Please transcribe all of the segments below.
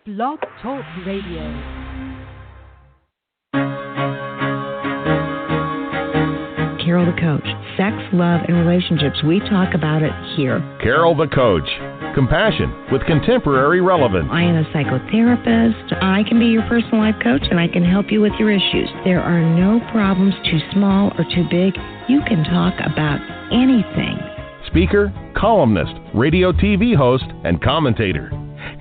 Blog Talk Radio. Carol the Coach. Sex, love, and relationships. We talk about it here. Carol the Coach. Compassion with contemporary relevance. I am a psychotherapist. I can be your personal life coach, and I can help you with your issues. There are no problems too small or too big. You can talk about anything. Speaker, columnist, radio TV host, and commentator.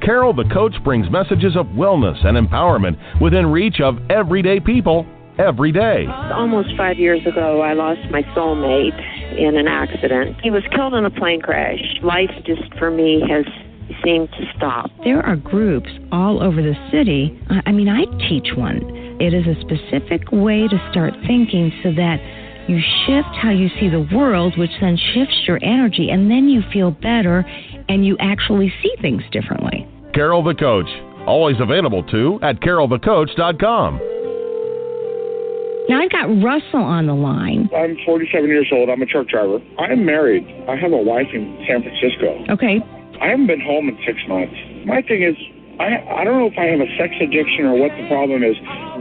Carol the Coach brings messages of wellness and empowerment within reach of everyday people every day. Almost 5 years ago, I lost my soulmate in an accident. He was killed in a plane crash. Life just, for me, has seemed to stop. There are groups all over the city. I teach one. It is a specific way to start thinking so that you shift how you see the world, which then shifts your energy, and then you feel better and you actually see things differently. Carol the Coach. Always available, too, at carolthecoach.com. Now, I've got Russell on the line. I'm 47 years old. I'm a truck driver. I'm married. I have a wife in San Francisco. Okay. I haven't been home in 6 months. My thing is, I don't know if I have a sex addiction or what the problem is.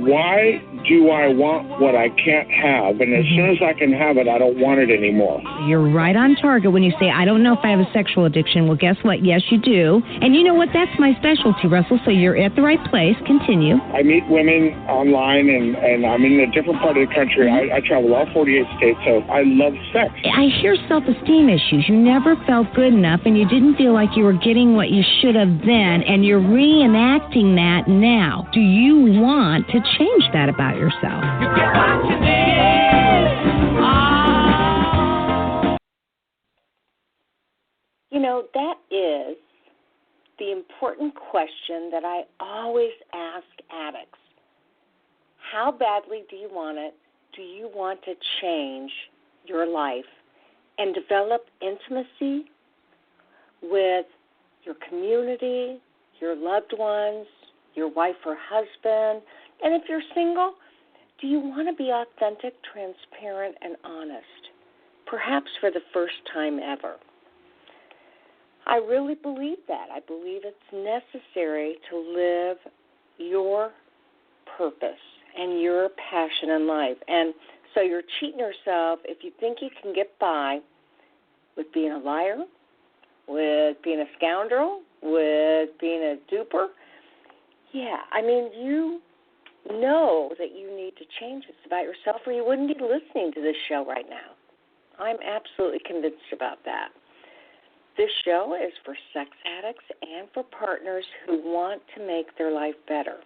Why do I want what I can't have? And as soon as I can have it, I don't want it anymore. You're right on target when you say, I don't know if I have a sexual addiction. Well, guess what? Yes, you do. And you know what? That's my specialty, Russell, so you're at the right place. Continue. I meet women online, and I'm in a different part of the country. I travel all 48 states, so I love sex. I hear self-esteem issues. You never felt good enough, and you didn't feel like you were getting what you should have then, and you're reenacting that now. Do you want to change that about yourself? You get what you need. Oh. You know, that is the important question that I always ask addicts. How badly do you want it? Do you want to change your life and develop intimacy with your community, your loved ones, your wife or husband? And if you're single, do you want to be authentic, transparent, and honest? Perhaps for the first time ever. I really believe that. I believe it's necessary to live your purpose and your passion in life. And so you're cheating yourself if you think you can get by with being a liar, with being a scoundrel, with being a duper. Yeah, you know that you need to change this about yourself, or you wouldn't be listening to this show right now. I'm absolutely convinced about that. This show is for sex addicts and for partners who want to make their life better.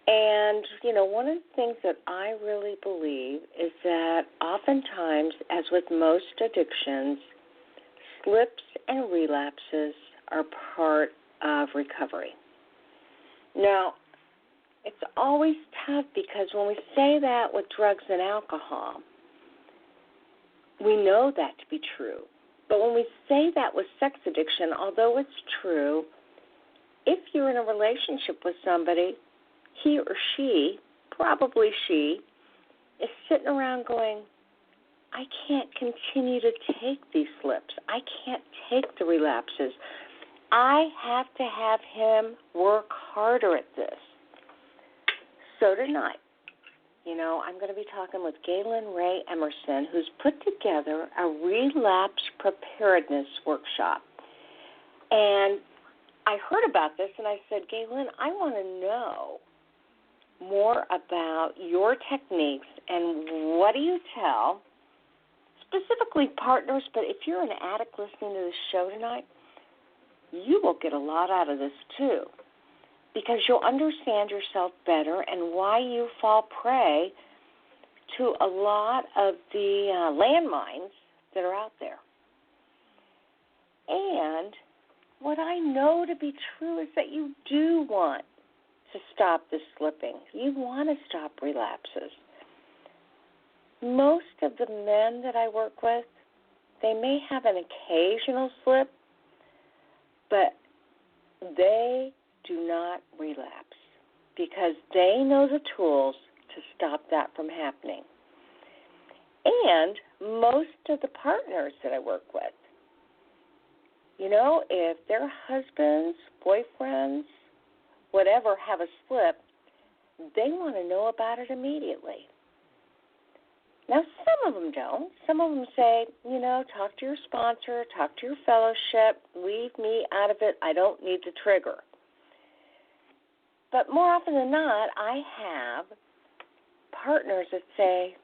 And, one of the things that I really believe is that oftentimes, as with most addictions, slips and relapses are part of recovery. Now, it's always tough because when we say that with drugs and alcohol, we know that to be true. But when we say that with sex addiction, although it's true, if you're in a relationship with somebody, he or she, probably she, is sitting around going, I can't continue to take these slips. I can't take the relapses. I have to have him work harder at this. So tonight, I'm going to be talking with Gaelyn Rae Emerson, who's put together a Relapse Preparedness Workshop. And I heard about this, and I said, Gaelyn, I want to know more about your techniques and what do you tell, specifically partners, but if you're an addict listening to this show tonight, you will get a lot out of this too, because you'll understand yourself better and why you fall prey to a lot of the landmines that are out there. And what I know to be true is that you do want to stop the slipping. You want to stop relapses. Most of the men that I work with, they may have an occasional slip, but they do not relapse because they know the tools to stop that from happening. And most of the partners that I work with, if their husbands, boyfriends, whatever have a slip, they want to know about it immediately. Now, some of them don't. Some of them say, talk to your sponsor, talk to your fellowship, leave me out of it. I don't need the trigger. But more often than not, I have partners that say,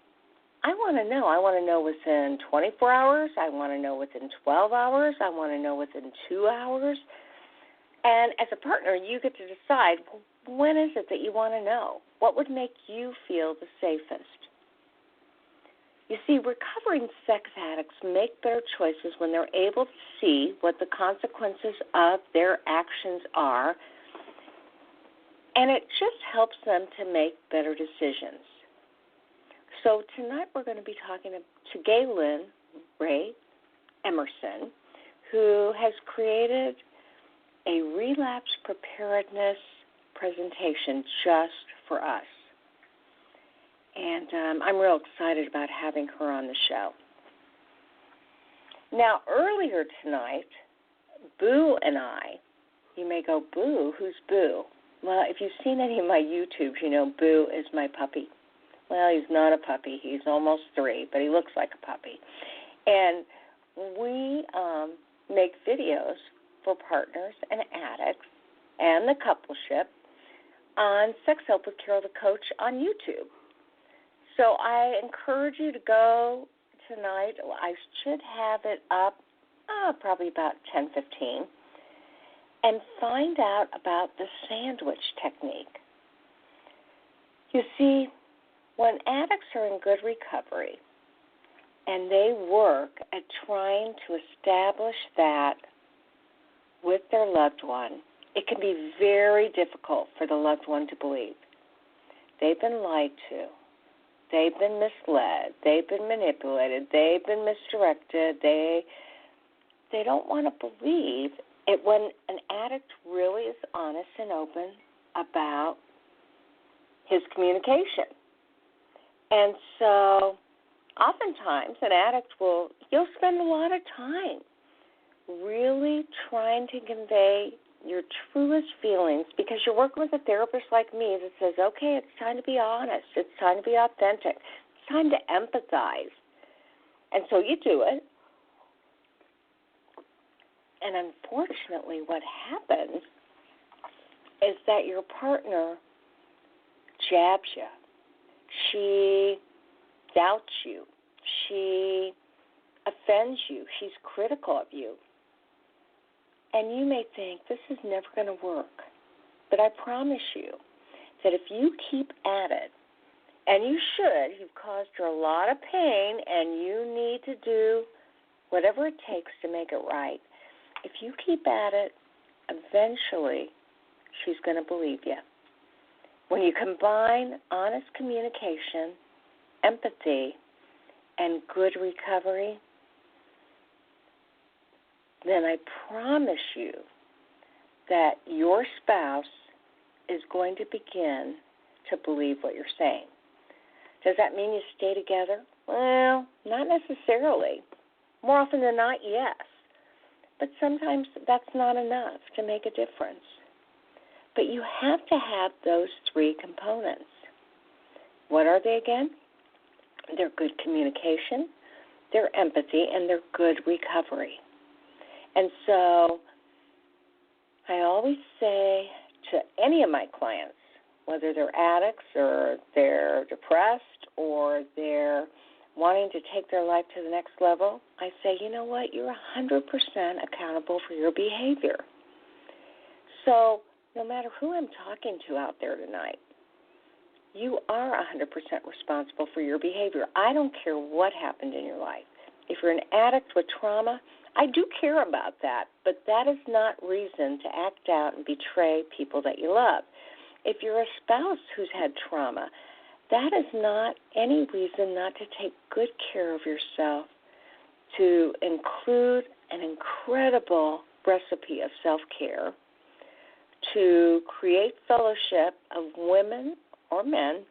I want to know. I want to know within 24 hours. I want to know within 12 hours. I want to know within 2 hours. And as a partner, you get to decide, when is it that you want to know? What would make you feel the safest? You see, recovering sex addicts make better choices when they're able to see what the consequences of their actions are, and it just helps them to make better decisions. So tonight we're going to be talking to Gaelyn Rae Emerson, who has created a relapse preparedness presentation just for us. And I'm real excited about having her on the show. Now, earlier tonight, Boo and I, you may go, Boo? Who's Boo? Well, if you've seen any of my YouTubes, you know Boo is my puppy. Well, he's not a puppy. He's almost 3, but he looks like a puppy. And we make videos for partners and addicts and the coupleship on Sex Help with Carol the Coach on YouTube. So I encourage you to go tonight. I should have it up probably about 10:15, and find out about the sandwich technique. You see, when addicts are in good recovery and they work at trying to establish that with their loved one, it can be very difficult for the loved one to believe. They've been lied to. They've been misled. They've been manipulated. They've been misdirected. They don't want to believe it when an addict really is honest and open about his communication. And so oftentimes an addict you'll spend a lot of time really trying to convey your truest feelings, because you're working with a therapist like me that says, okay, it's time to be honest. It's time to be authentic. It's time to empathize. And so you do it. And unfortunately what happens is that your partner jabs you. She doubts you. She offends you. She's critical of you. And you may think, this is never going to work. But I promise you that if you keep at it, and you should, you've caused her a lot of pain, and you need to do whatever it takes to make it right. If you keep at it, eventually she's going to believe you. When you combine honest communication, empathy, and good recovery, then I promise you that your spouse is going to begin to believe what you're saying. Does that mean you stay together? Well, not necessarily. More often than not, yes. But sometimes that's not enough to make a difference. But you have to have those 3 components. What are they again? They're good communication, their empathy, and their good recovery. And so I always say to any of my clients, whether they're addicts or they're depressed or they're wanting to take their life to the next level, I say, you know what, you're 100% accountable for your behavior. So no matter who I'm talking to out there tonight, you are 100% responsible for your behavior. I don't care what happened in your life. If you're an addict with trauma, I do care about that, but that is not reason to act out and betray people that you love. If you're a spouse who's had trauma, that is not any reason not to take good care of yourself, to include an incredible recipe of self-care, to create fellowship of women or men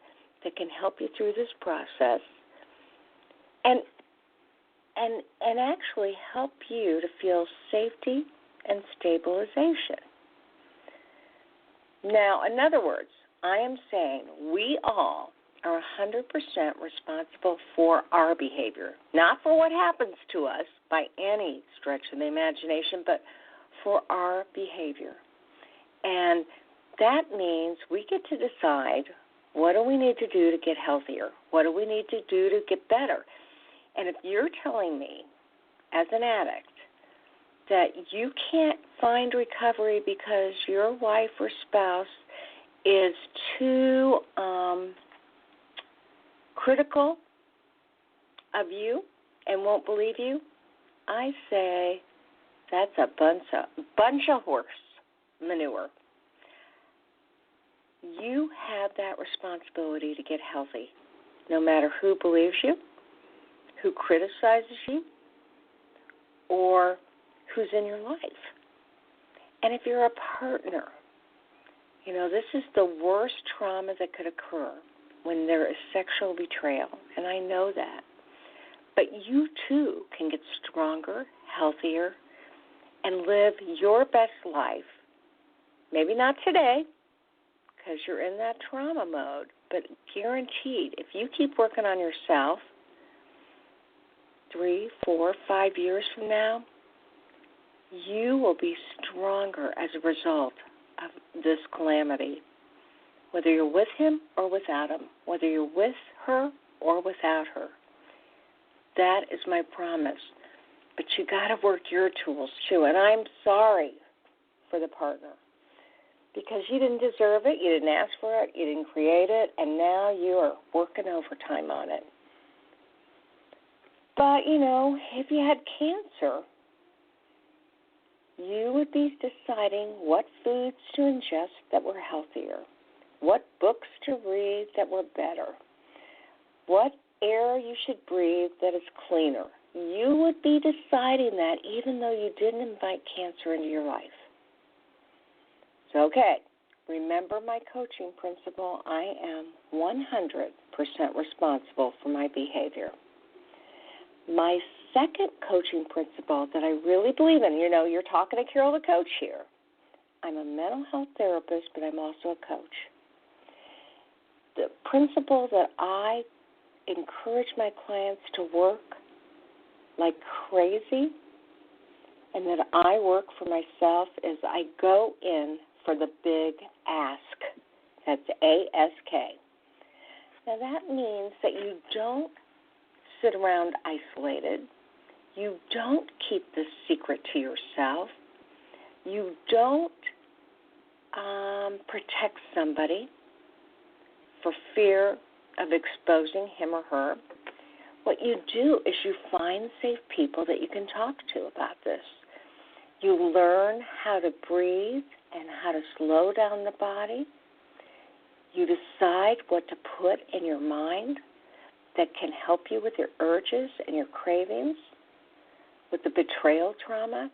that can help you through this process, and actually help you to feel safety and stabilization. Now, in other words, I am saying we all are 100% responsible for our behavior, not for what happens to us by any stretch of the imagination, but for our behavior. And that means we get to decide, what do we need to do to get healthier? What do we need to do to get better? And if you're telling me, as an addict, that you can't find recovery because your wife or spouse is too critical of you and won't believe you, I say that's a bunch of horse manure. You have that responsibility to get healthy, no matter who believes you, who criticizes you, or who's in your life. And if you're a partner, this is the worst trauma that could occur when there is sexual betrayal, and I know that. But you, too, can get stronger, healthier, and live your best life. Maybe not today, because you're in that trauma mode, but guaranteed, if you keep working on yourself, 3, 4, 5 years from now, you will be stronger as a result of this calamity, whether you're with him or without him, whether you're with her or without her. That is my promise. But you got to work your tools, too. And I'm sorry for the partner, because you didn't deserve it, you didn't ask for it, you didn't create it, and now you are working overtime on it. But, if you had cancer, you would be deciding what foods to ingest that were healthier, what books to read that were better, what air you should breathe that is cleaner. You would be deciding that even though you didn't invite cancer into your life. So, okay, remember my coaching principle. I am 100% responsible for my behavior. My second coaching principle that I really believe in, you're talking to Carol the coach here. I'm a mental health therapist, but I'm also a coach. The principle that I encourage my clients to work like crazy and that I work for myself is I go in for the big ask. That's ASK. Now that means that you don't sit around isolated. You don't keep this secret to yourself. You don't protect somebody for fear of exposing him or her. What you do is you find safe people that you can talk to about this. You learn how to breathe and how to slow down the body. You decide what to put in your mind that can help you with your urges and your cravings, with the betrayal trauma.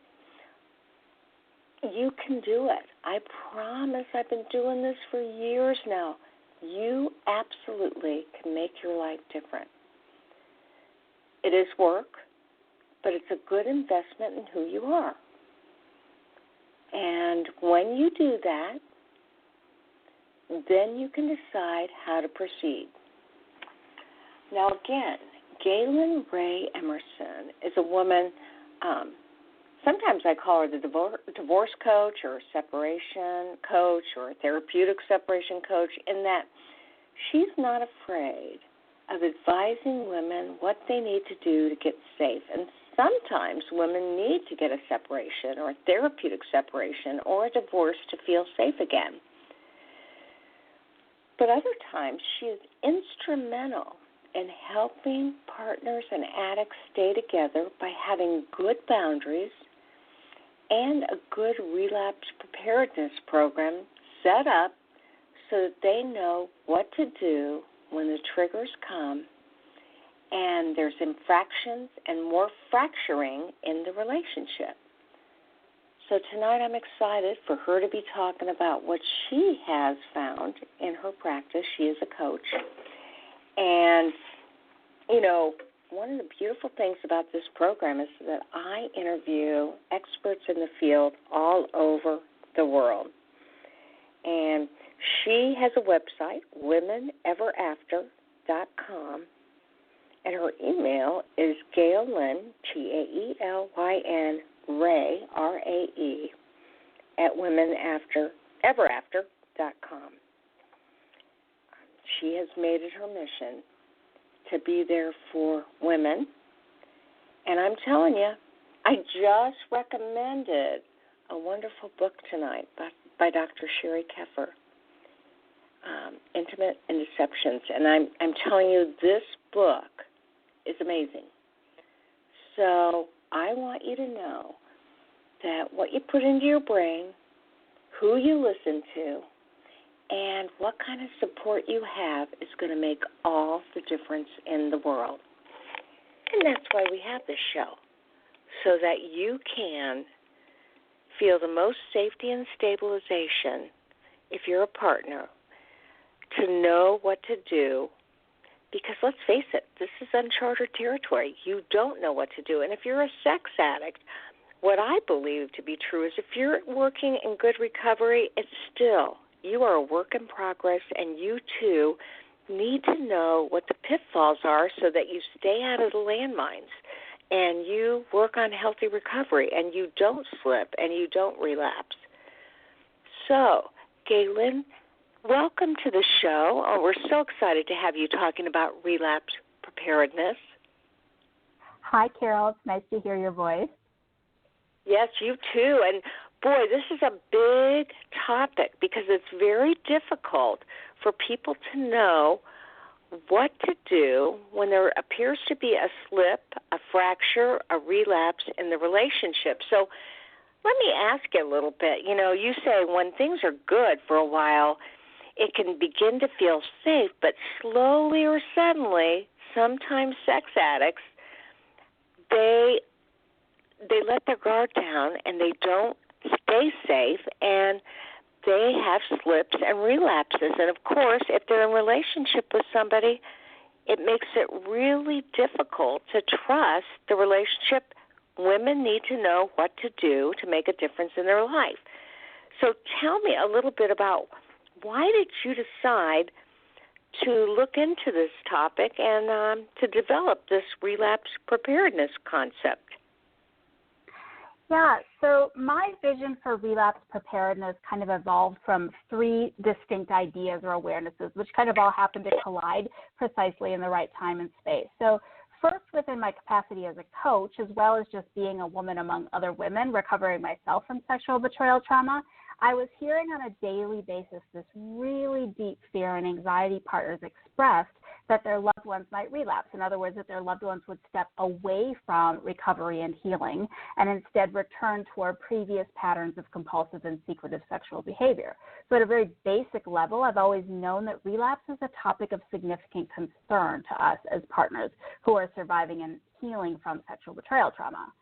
You can do it. I promise. I've been doing this for years now. You absolutely can make your life different. It is work, but it's a good investment in who you are. And when you do that, then you can decide how to proceed. Now, again, Gaelyn Rae Emerson is a woman, sometimes I call her the divorce coach or a separation coach or a therapeutic separation coach, in that she's not afraid of advising women what they need to do to get safe. And sometimes women need to get a separation or a therapeutic separation or a divorce to feel safe again. But other times she is instrumental in helping partners and addicts stay together by having good boundaries and a good relapse preparedness program set up so that they know what to do when the triggers come and there's infractions and more fracturing in the relationship. So tonight I'm excited for her to be talking about what she has found in her practice. She is a coach. And, one of the beautiful things about this program is that I interview experts in the field all over the world. And she has a website, womeneverafter.com, and her email is Gaelyn, Gaelyn Rae, R-A-E, at womeneverafter.com. She has made it her mission to be there for women. And I'm telling you, I just recommended a wonderful book tonight by Dr. Sherry Keffer, Intimate and Deceptions. And I'm telling you, this book is amazing. So I want you to know that what you put into your brain, who you listen to, and what kind of support you have is going to make all the difference in the world. And that's why we have this show, so that you can feel the most safety and stabilization if you're a partner, to know what to do, because let's face it, this is uncharted territory. You don't know what to do. And if you're a sex addict, what I believe to be true is if you're working in good recovery, it's still, you are a work in progress, and you too need to know what the pitfalls are so that you stay out of the landmines and you work on healthy recovery and you don't slip and you don't relapse. So, Gaelyn, welcome to the show. Oh, we're so excited to have you talking about relapse preparedness. Hi, Carol. It's nice to hear your voice. Yes, you too. And boy, this is a big topic because it's very difficult for people to know what to do when there appears to be a slip, a fracture, a relapse in the relationship. So let me ask you a little bit. You know, you say when things are good for a while, it can begin to feel safe, but slowly or suddenly, sometimes sex addicts, they let their guard down and they don't stay safe, and they have slips and relapses. And, of course, if they're in a relationship with somebody, it makes it really difficult to trust the relationship. Women need to know what to do to make a difference in their life. So tell me a little bit about why did you decide to look into this topic and to develop this relapse preparedness concept? Yeah, so my vision for relapse preparedness kind of evolved from three distinct ideas or awarenesses, which kind of all happen to collide precisely in the right time and space. So first, within my capacity as a coach, as well as just being a woman among other women recovering myself from sexual betrayal trauma, I was hearing on a daily basis this really deep fear and anxiety partners expressed that their loved ones might relapse. In other words, that their loved ones would step away from recovery and healing and instead return toward previous patterns of compulsive and secretive sexual behavior. So at a very basic level, I've always known that relapse is a topic of significant concern to us as partners who are surviving and healing from sexual betrayal trauma.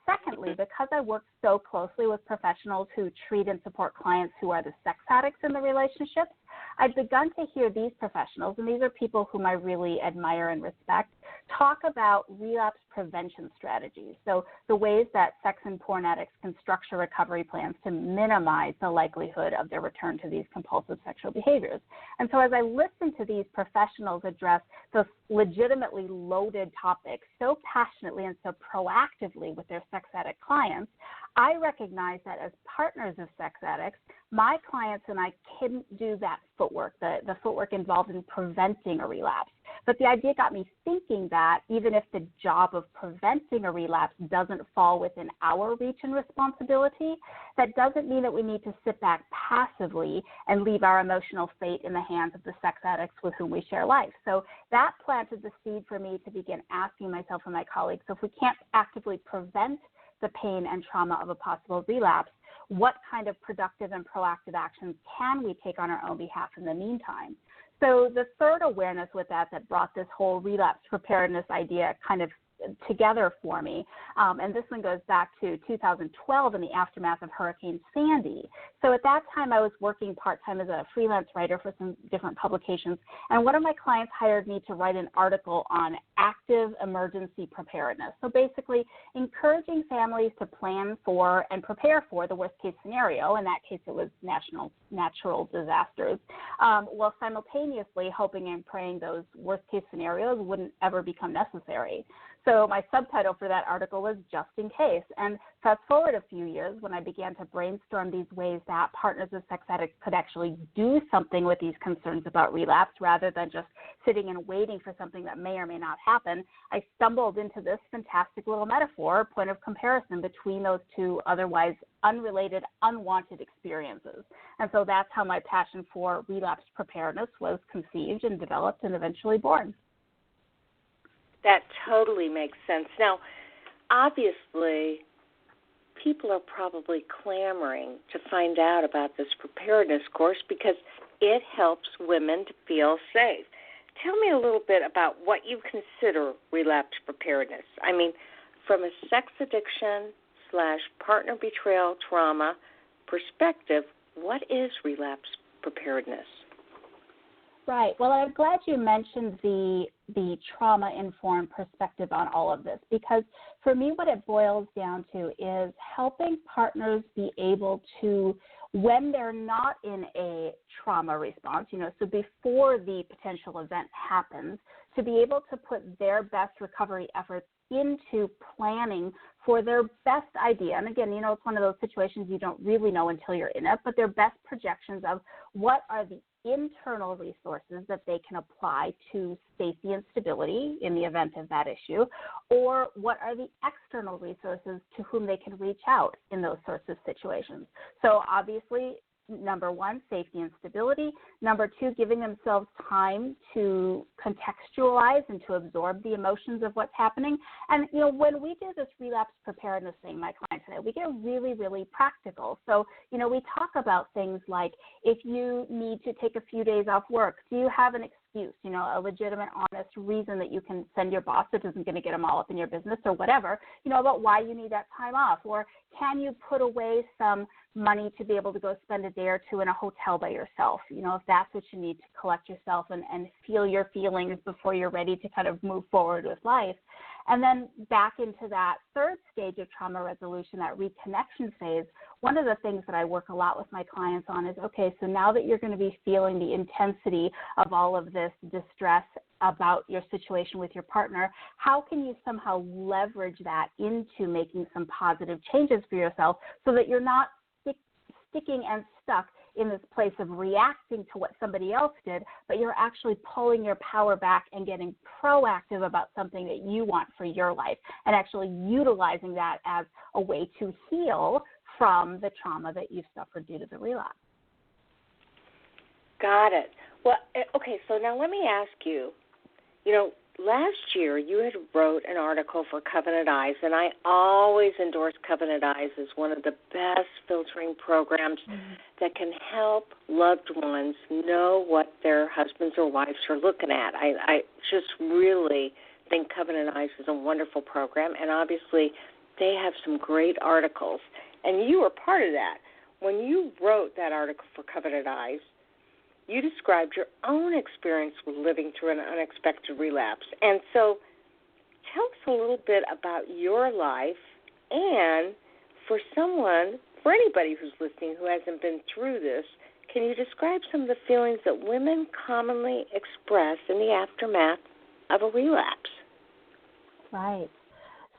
Secondly, because I work so closely with professionals who treat and support clients who are the sex addicts in the relationships, I've begun to hear these professionals, and these are people whom I really admire and respect, talk about relapse prevention strategies. So the ways that sex and porn addicts can structure recovery plans to minimize the likelihood of their return to these compulsive sexual behaviors. And so as I listen to these professionals address those legitimately loaded topics so passionately and so proactively with their sex addict clients, I recognize that as partners of sex addicts, my clients and I can do that footwork, the footwork involved in preventing a relapse. But the idea got me thinking that even if the job of preventing a relapse doesn't fall within our reach and responsibility, that doesn't mean that we need to sit back passively and leave our emotional fate in the hands of the sex addicts with whom we share life. So that planted the seed for me to begin asking myself and my colleagues, so if we can't actively prevent the pain and trauma of a possible relapse, what kind of productive and proactive actions can we take on our own behalf in the meantime? So the third awareness with that brought this whole relapse preparedness idea kind of together for me. And this one goes back to 2012 in the aftermath of Hurricane Sandy. So at that time, I was working part-time as a freelance writer for some different publications. And one of my clients hired me to write an article on active emergency preparedness. So basically, encouraging families to plan for and prepare for the worst-case scenario. In that case, it was natural disasters, while simultaneously hoping and praying those worst-case scenarios wouldn't ever become necessary. So my subtitle for that article was Just in Case. And fast forward a few years when I began to brainstorm these ways that partners of sex addicts could actually do something with these concerns about relapse rather than just sitting and waiting for something that may or may not happen, I stumbled into this fantastic little metaphor, point of comparison between those two otherwise unrelated, unwanted experiences. And so that's how my passion for relapse preparedness was conceived and developed and eventually born. That totally makes sense. Now, obviously, people are probably clamoring to find out about this preparedness course because it helps women to feel safe. Tell me a little bit about what you consider relapse preparedness. I mean, from a sex addiction / partner betrayal trauma perspective, what is relapse preparedness? Right. Well, I'm glad you mentioned the trauma-informed perspective on all of this, because for me what it boils down to is helping partners be able to, when they're not in a trauma response, so before the potential event happens, to be able to put their best recovery efforts into planning for their best idea. And again, it's one of those situations you don't really know until you're in it, but their best projections of what are the internal resources that they can apply to safety and stability in the event of that issue, or what are the external resources to whom they can reach out in those sorts of situations. So obviously, number one, safety and stability. Number two, giving themselves time to contextualize and to absorb the emotions of what's happening. And, when we do this relapse preparedness thing, my clients and I, we get really, really practical. So, we talk about things like if you need to take a few days off work, do you have an excuse, a legitimate, honest reason that you can send your boss that isn't going to get them all up in your business or whatever, about why you need that time off? Or can you put away some money to be able to go spend a day or two in a hotel by yourself, if that's what you need to collect yourself and feel your feelings before you're ready to kind of move forward with life. And then back into that third stage of trauma resolution, that reconnection phase, one of the things that I work a lot with my clients on is, okay, so now that you're going to be feeling the intensity of all of this distress about your situation with your partner, how can you somehow leverage that into making some positive changes for yourself so that you're not sticking and stuck in this place of reacting to what somebody else did, but you're actually pulling your power back and getting proactive about something that you want for your life and actually utilizing that as a way to heal from the trauma that you've suffered due to the relapse. Got it. Well, okay, so now let me ask you, last year you had wrote an article for Covenant Eyes, and I always endorse Covenant Eyes as one of the best filtering programs that can help loved ones know what their husbands or wives are looking at. I just really think Covenant Eyes is a wonderful program, and obviously they have some great articles, and you were part of that. When you wrote that article for Covenant Eyes, you described your own experience with living through an unexpected relapse. And so tell us a little bit about your life, and for anybody who's listening who hasn't been through this, can you describe some of the feelings that women commonly express in the aftermath of a relapse? Right.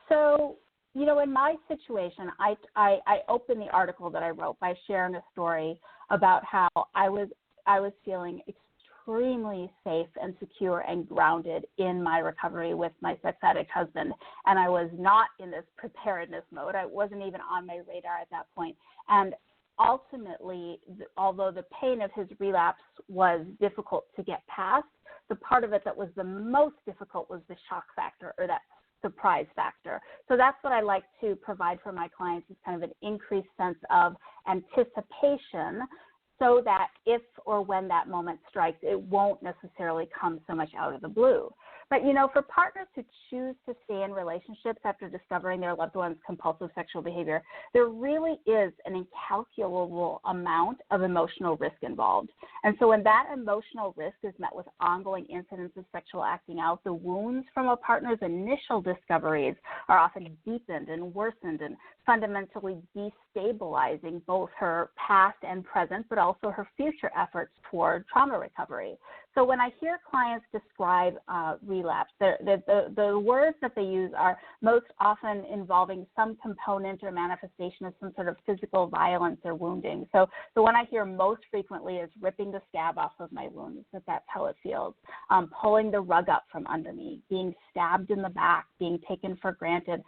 So, in my situation, I opened the article that I wrote by sharing a story about how I was feeling extremely safe and secure and grounded in my recovery with my sex addict husband, and I was not in this preparedness mode. I wasn't even on my radar at that point. And ultimately, although the pain of his relapse was difficult to get past, the part of it that was the most difficult was the shock factor, or that surprise factor. So that's what I like to provide for my clients, is kind of an increased sense of anticipation, so that if or when that moment strikes, it won't necessarily come so much out of the blue. But, for partners who choose to stay in relationships after discovering their loved one's compulsive sexual behavior, there really is an incalculable amount of emotional risk involved. And so when that emotional risk is met with ongoing incidents of sexual acting out, the wounds from a partner's initial discoveries are often deepened and worsened and fundamentally destabilizing both her past and present, but also her future efforts toward trauma recovery. So when I hear clients describe relapse, the words that they use are most often involving some component or manifestation of some sort of physical violence or wounding. So the one I hear most frequently is ripping the scab off of my wounds, that's how it feels, pulling the rug up from under me, being stabbed in the back, being taken for granted,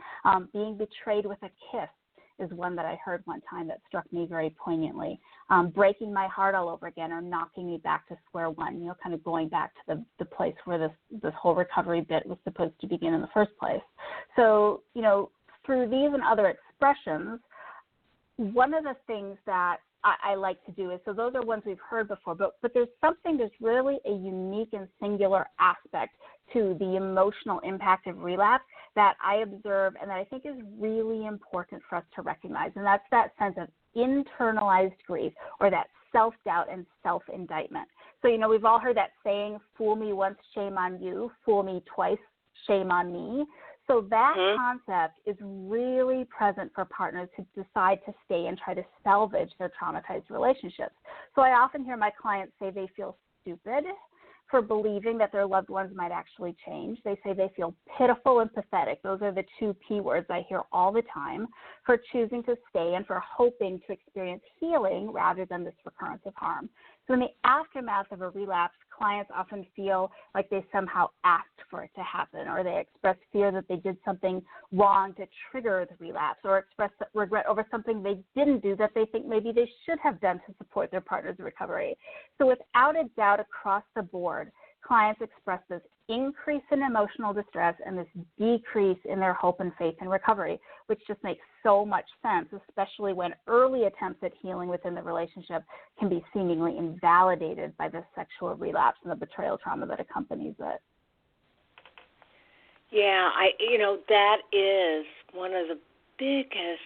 being betrayed with a kiss is one that I heard one time that struck me very poignantly. Breaking my heart all over again or knocking me back to square one, kind of going back to the place where this whole recovery bit was supposed to begin in the first place. So, through these and other expressions, one of the things that I like to do is, so those are ones we've heard before, but there's really a unique and singular aspect to the emotional impact of relapse that I observe and that I think is really important for us to recognize, and that's that sense of internalized grief or that self-doubt and self-indictment. So, we've all heard that saying, fool me once, shame on you, fool me twice, shame on me. So that concept is really present for partners who decide to stay and try to salvage their traumatized relationships. So I often hear my clients say they feel stupid for believing that their loved ones might actually change. They say they feel pitiful and pathetic. Those are the two P words I hear all the time, for choosing to stay and for hoping to experience healing rather than this recurrence of harm. So in the aftermath of a relapse, clients often feel like they somehow asked for it to happen, or they express fear that they did something wrong to trigger the relapse, or express regret over something they didn't do that they think maybe they should have done to support their partner's recovery. So without a doubt, across the board, clients express this increase in emotional distress and this decrease in their hope and faith in recovery, which just makes so much sense, especially when early attempts at healing within the relationship can be seemingly invalidated by the sexual relapse and the betrayal trauma that accompanies it. Yeah, that is one of the biggest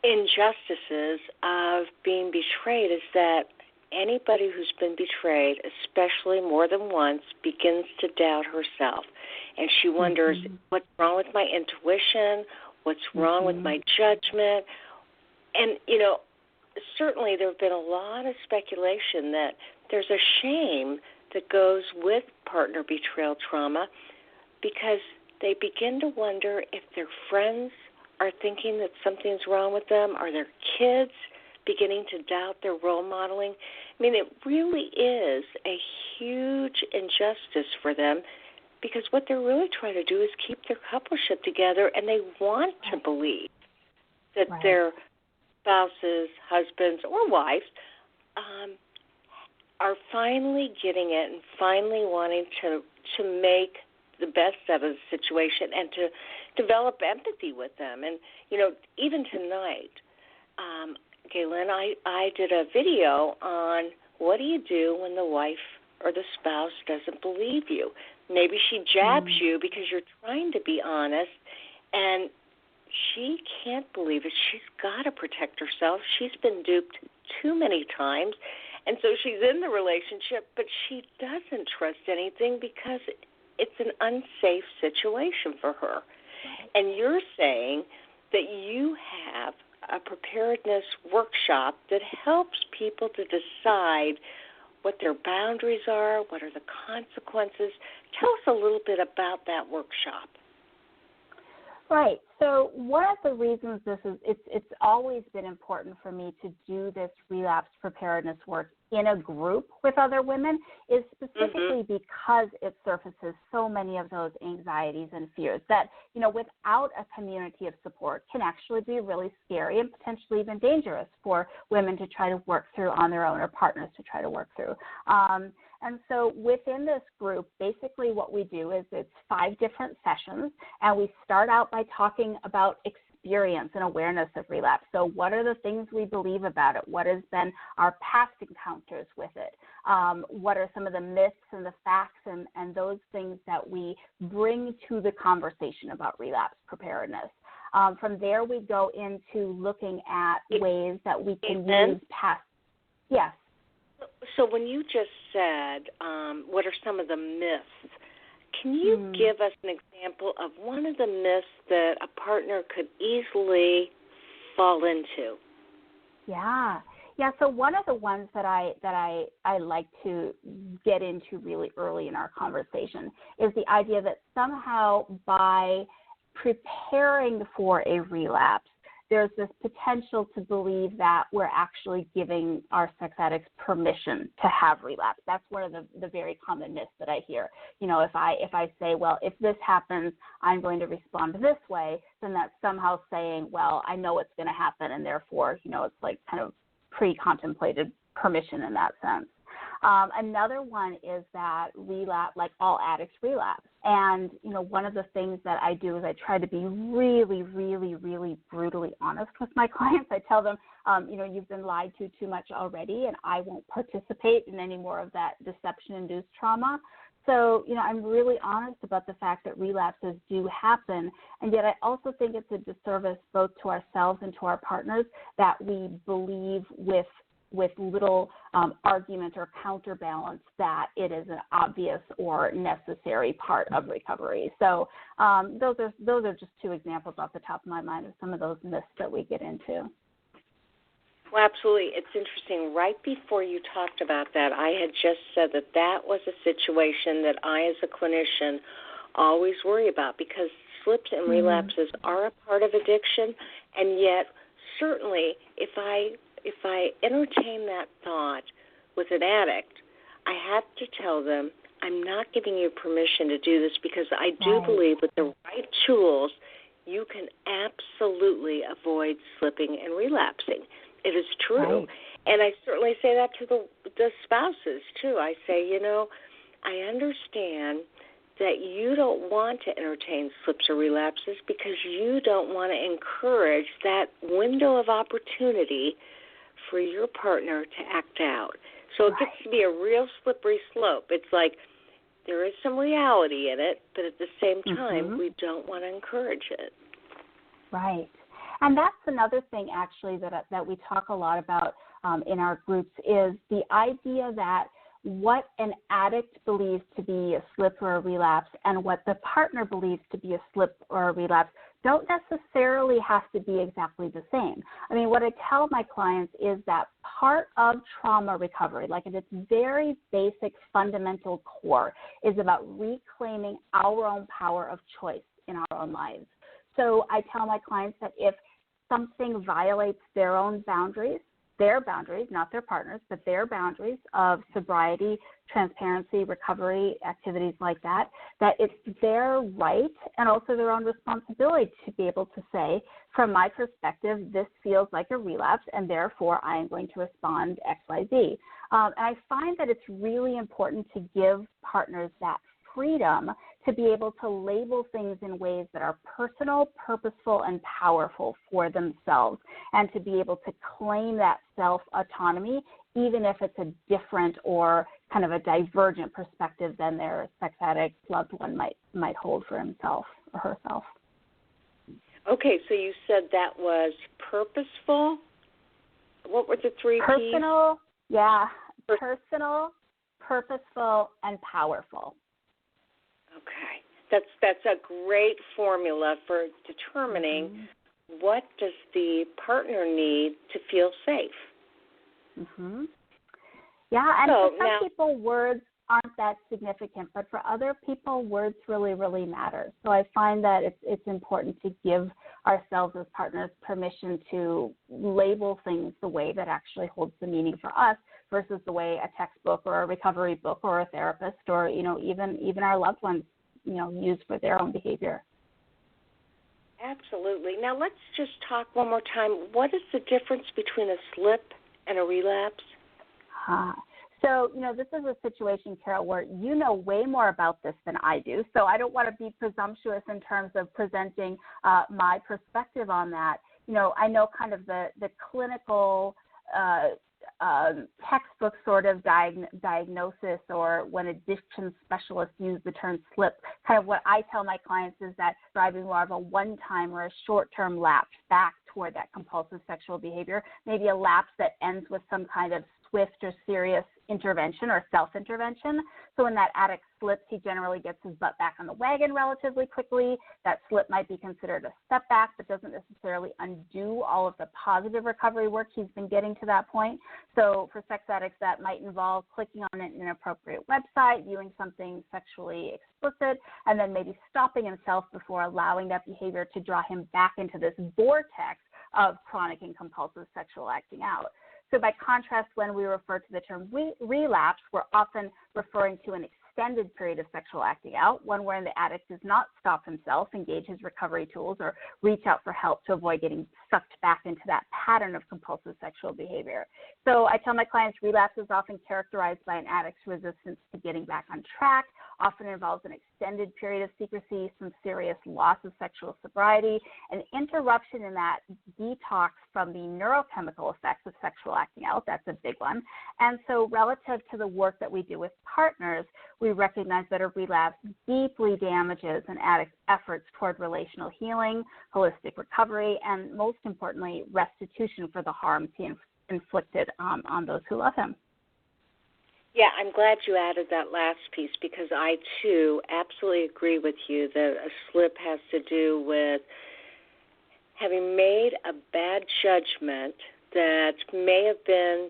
injustices of being betrayed, is that anybody who's been betrayed, especially more than once, begins to doubt herself. And she wonders, what's wrong with my intuition? What's wrong with my judgment? And, certainly there have been a lot of speculation that there's a shame that goes with partner betrayal trauma, because they begin to wonder if their friends are thinking that something's wrong with them, are their kids beginning to doubt their role modeling. I mean, it really is a huge injustice for them, because what they're really trying to do is keep their coupleship together, and they want to believe that their spouses, husbands, or wives are finally getting it and finally wanting to make the best out of the situation and to develop empathy with them. And, even tonight, Gaelyn, I did a video on what do you do when the wife or the spouse doesn't believe you. Maybe she jabs you because you're trying to be honest, and she can't believe it. She's got to protect herself. She's been duped too many times, and so she's in the relationship, but she doesn't trust anything because it's an unsafe situation for her. And you're saying that you have a preparedness workshop that helps people to decide what their boundaries are, what are the consequences. Tell us a little bit about that workshop. Right. So one of the reasons it's always been important for me to do this relapse preparedness work in a group with other women is specifically because it surfaces so many of those anxieties and fears that, without a community of support can actually be really scary and potentially even dangerous for women to try to work through on their own, or partners to try to work through. And so within this group, basically what we do is it's 5 different sessions, and we start out by talking about experience and awareness of relapse. So what are the things we believe about it? What has been our past encounters with it? What are some of the myths and the facts and those things that we bring to the conversation about relapse preparedness? From there, we go into looking at ways that we can use past. Yes. So when you just said, what are some of the myths, can you give us an example of one of the myths that a partner could easily fall into? Yeah. So one of the ones that I like to get into really early in our conversation is the idea that somehow by preparing for a relapse, there's this potential to believe that we're actually giving our sex addicts permission to have relapse. That's one of the very common myths that I hear. If I say, well, if this happens, I'm going to respond this way, then that's somehow saying, well, I know it's going to happen, and therefore, it's like kind of pre-contemplated permission in that sense. Another one is that relapse, like all addicts relapse. And, one of the things that I do is I try to be really, really, really brutally honest with my clients. I tell them, you've been lied to too much already, and I won't participate in any more of that deception-induced trauma. So, I'm really honest about the fact that relapses do happen, and yet I also think it's a disservice both to ourselves and to our partners that we believe with little argument or counterbalance that it is an obvious or necessary part of recovery. So those are just two examples off the top of my mind of some of those myths that we get into. Well, absolutely. It's interesting. Right before you talked about that, I had just said that was a situation that I, as a clinician, always worry about because slips and relapses are a part of addiction, and yet certainly if I entertain that thought with an addict, I have to tell them, I'm not giving you permission to do this because I do believe with the right tools, you can absolutely avoid slipping and relapsing. It is true. Right. And I certainly say that to the spouses, too. I say, I understand that you don't want to entertain slips or relapses because you don't want to encourage that window of opportunity for your partner to act out. So it gets to be a real slippery slope. It's like there is some reality in it, but at the same time, we don't want to encourage it. Right. And that's another thing, actually, that we talk a lot about in our groups is the idea that what an addict believes to be a slip or a relapse and what the partner believes to be a slip or a relapse don't necessarily have to be exactly the same. I mean, what I tell my clients is that part of trauma recovery, like at its very basic fundamental core, is about reclaiming our own power of choice in our own lives. So I tell my clients that if something violates their own boundaries, not their partners, but their boundaries of sobriety, transparency, recovery, activities like that it's their right and also their own responsibility to be able to say, from my perspective, this feels like a relapse, and therefore I am going to respond XYZ. And I find that it's really important to give partners that freedom to be able to label things in ways that are personal, purposeful, and powerful for themselves, and to be able to claim that self-autonomy, even if it's a different or kind of a divergent perspective than their sex addict loved one might hold for himself or herself. Okay, so you said that was purposeful. What were the three Personal, P's? Yeah, personal, purposeful, and powerful. Okay, that's a great formula for determining what does the partner need to feel safe. Yeah, and for some people, words aren't that significant, but for other people, words really, really matter. So I find that it's important to give ourselves as partners permission to label things the way that actually holds the meaning for us versus the way a textbook or a recovery book or a therapist or, even our loved ones, use for their own behavior. Absolutely. Now let's just talk one more time. What is the difference between a slip and a relapse? So, this is a situation, Carol, where you know way more about this than I do. So I don't want to be presumptuous in terms of presenting my perspective on that. I know kind of the clinical textbook sort of diagnosis, or when addiction specialists use the term slip, kind of what I tell my clients is that driving more of a one-time or a short-term lapse back toward that compulsive sexual behavior, maybe a lapse that ends with some kind of swift or serious intervention or self-intervention. So when that addict slips, he generally gets his butt back on the wagon relatively quickly. That slip might be considered a step back, but doesn't necessarily undo all of the positive recovery work he's been getting to that point. So for sex addicts, that might involve clicking on an inappropriate website, viewing something sexually explicit, and then maybe stopping himself before allowing that behavior to draw him back into this vortex of chronic and compulsive sexual acting out. So by contrast, when we refer to the term relapse, we're often referring to an extended period of sexual acting out, one wherein the addict does not stop himself, engage his recovery tools, or reach out for help to avoid getting sucked back into that pattern of compulsive sexual behavior. So I tell my clients relapse is often characterized by an addict's resistance to getting back on track, often involves an extended period of secrecy, some serious loss of sexual sobriety, an interruption in that detox from the neurochemical effects of sexual acting out. That's a big one. And so relative to the work that we do with partners, we recognize that a relapse deeply damages an addict's efforts toward relational healing, holistic recovery, and most importantly, restitution for the harms he inflicted on those who love him. Yeah, I'm glad you added that last piece, because I, too, absolutely agree with you that a slip has to do with having made a bad judgment that may have been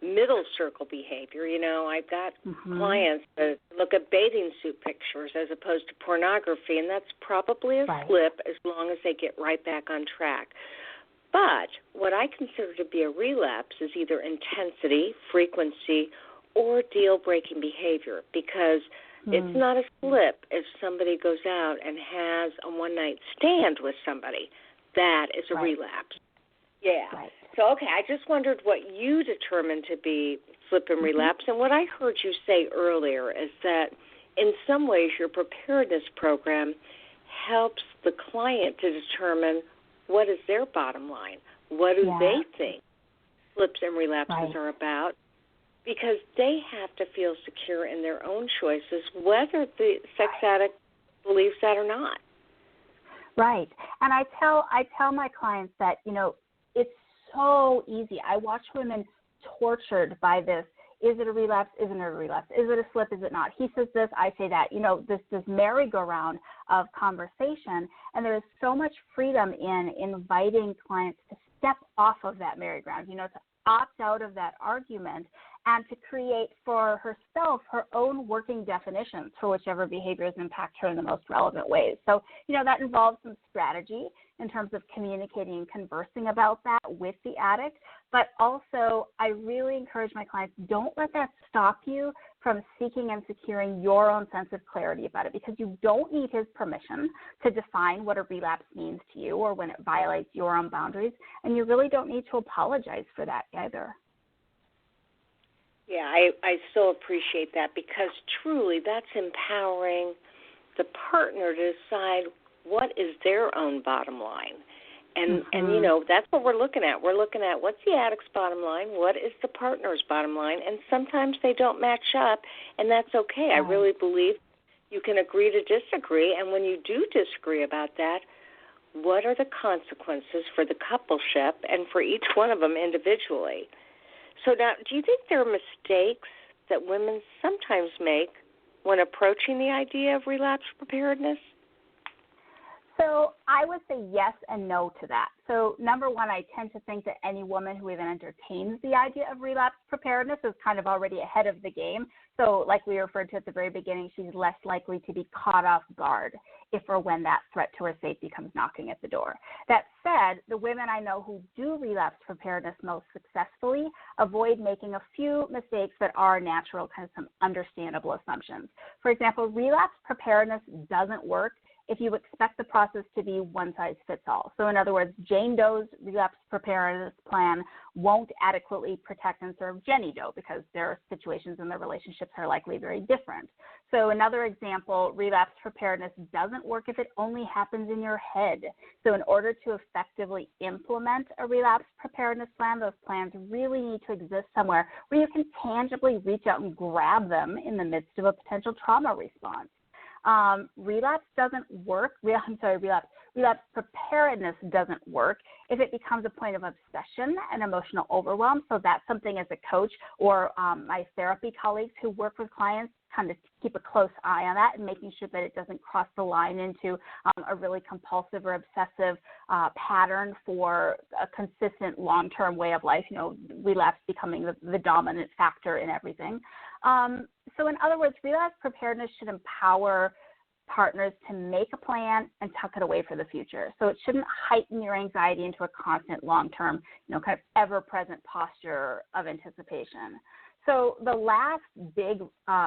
middle circle behavior. I've got clients that look at bathing suit pictures as opposed to pornography, and that's probably a slip as long as they get right back on track. But what I consider to be a relapse is either intensity, frequency, or deal-breaking behavior, because it's not a slip if somebody goes out and has a one-night stand with somebody. That is a relapse. Yeah. So, okay, I just wondered what you determined to be slip and relapse. And what I heard you say earlier is that in some ways your preparedness program helps the client to determine what is their bottom line? What do they think slips and relapses are about? Because they have to feel secure in their own choices, whether the sex addict believes that or not. Right. And I tell my clients that, it's so easy. I watch women tortured by this. Is it a relapse? Isn't it a relapse? Is it a slip? Is it not? He says this, I say that. This merry-go-round of conversation, and there is so much freedom in inviting clients to step off of that merry-go-round, to opt out of that argument and to create for herself her own working definitions for whichever behaviors impact her in the most relevant ways. So, that involves some strategy in terms of communicating and conversing about that with the addict. But also, I really encourage my clients, don't let that stop you from seeking and securing your own sense of clarity about it, because you don't need his permission to define what a relapse means to you or when it violates your own boundaries, and you really don't need to apologize for that either. Yeah, I so appreciate that, because truly that's empowering the partner to decide what is their own bottom line. And that's what we're looking at. We're looking at what's the addict's bottom line, what is the partner's bottom line, and sometimes they don't match up, and that's okay. I really believe you can agree to disagree, and when you do disagree about that, what are the consequences for the coupleship and for each one of them individually? So now, do you think there are mistakes that women sometimes make when approaching the idea of relapse preparedness? So I would say yes and no to that. So number one, I tend to think that any woman who even entertains the idea of relapse preparedness is kind of already ahead of the game. So like we referred to at the very beginning, she's less likely to be caught off guard if or when that threat to her safety comes knocking at the door. That said, the women I know who do relapse preparedness most successfully avoid making a few mistakes that are natural, kind of some understandable assumptions. For example, relapse preparedness doesn't work if you expect the process to be one size fits all. So in other words, Jane Doe's relapse preparedness plan won't adequately protect and serve Jenny Doe because their situations and their relationships are likely very different. So another example, relapse preparedness doesn't work if it only happens in your head. So in order to effectively implement a relapse preparedness plan, those plans really need to exist somewhere where you can tangibly reach out and grab them in the midst of a potential trauma response. Relapse preparedness doesn't work if it becomes a point of obsession and emotional overwhelm. So that's something as a coach or my therapy colleagues who work with clients kind of keep a close eye on that and making sure that it doesn't cross the line into a really compulsive or obsessive pattern for a consistent long-term way of life, relapse becoming the dominant factor in everything. So in other words, relapse preparedness should empower partners to make a plan and tuck it away for the future. So it shouldn't heighten your anxiety into a constant long-term, kind of ever-present posture of anticipation. So the last big